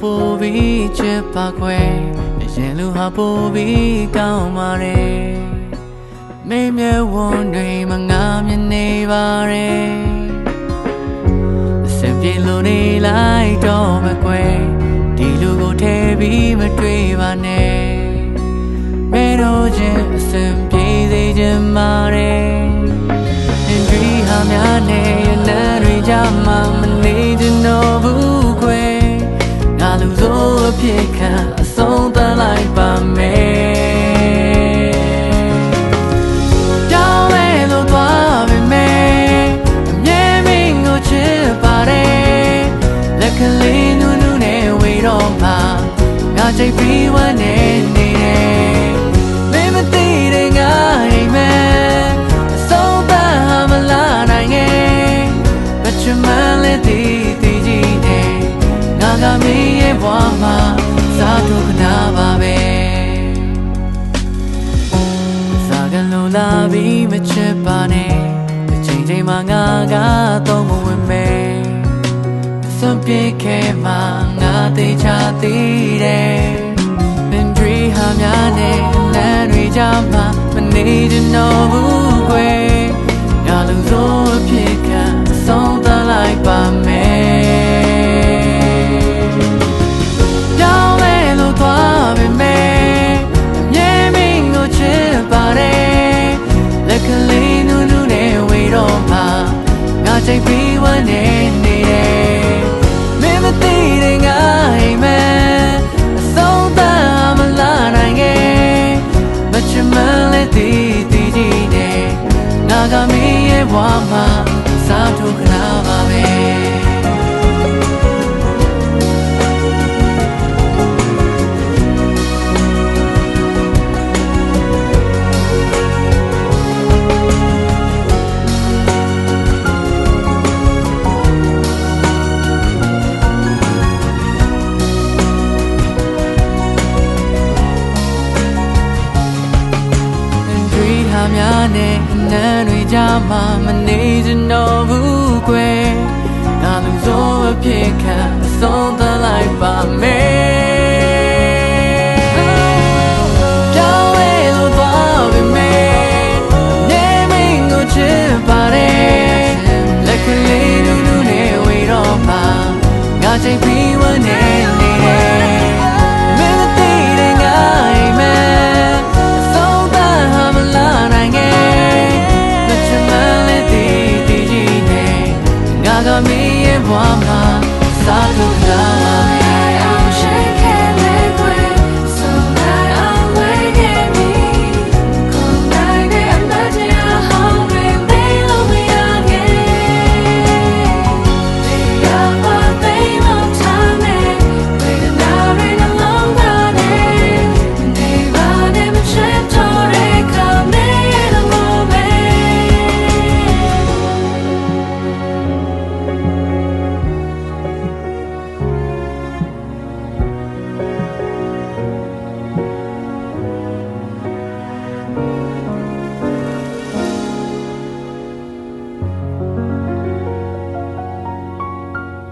ပိုပြီးချစ်ပါခွဲရင်လူဟာပိုပြီးကောင်းပါတယ်မင်းမြဝန်းတွေမှာငါမြင်နေပါတယ်အစင်ပြေလို့နေလိုက်တော့မကွယ်ဒီလူကိုထဲပြီးမတွေ့ပါနဲ့မင်းတို့ချင်းအစင်ပြေစေချင်ပါတယ်ဒီဟာများနဲ့လမ်းတွေကြမှာမနေချင်တော့ဘူးခွဲငါလူစိုးအဖြစ်ခံအဆုံးသတ်လိုက်ပါမယ်ကြောင်းလဲလို့သွားပြီမယ်အမြဲမင်းကိုချစ်ပါတယ်လက်ကလေးနူးနူးနဲ့ဝေတော့မှငါချိတ်ပြီးဝမ်းနေနေတယ်မင်းမသိတဲ့ငါအိမ်မယ်အဆုံးသတ်မလာနိုင်ရဲ့မချမလဲတည်တည်ကြီးနဲ့ငါကမင်းရဲ့ဘဝမှာစားထုတ်ခနာပါပဲစားကလုံးလာပြီးမချစ်ပါနဲ့အချိန်ချင်းမှာငါကတော့မဝင်မယ်စွန့်ပြေခဲမှာငါသိချသေးတယ်ပင်တွေဟာများနဲ့လမ်းတွေကြမှာမနေချင်တော့ဘူးခွဲငါလူစိုးအဖြစ်ခံအဆုံးသတ်လိုက်ပါမယ်ကြောင်းလဲလို့သွားပြီမယ်အမြဲမင်းကိုချစ်ပါတယ်လက်ကလေးနူးနူးနဲ့ဝေတော့မှငါချိတ်ပြီးဝမ်းနေနေတယ်မင်းမသိတဲ့ငါအိမ်မယ်အဆုံးသတ်မလာနိုင်ရဲ့မချမလဲတည်တည်ကြီးနဲ့ငါကမင်းရဲ့ဘဝမှာစားထုတ်ခနာပါပဲများနဲ့နန်းတွေကြမှာမနေချင်တော့ဘူးကွယ်ငါလူစိုးအဖြစ်ခံအဆုံးသတ်လိုက်ပါမယ်ကြောင်းလဲလို့သွားပြီမယ်နေမင်းကိုချစ်ပါတယ်လက်ကလေးနူးနူးနဲ့ဝေတော့မှငါချိန်ပြီးဝမ်းနေ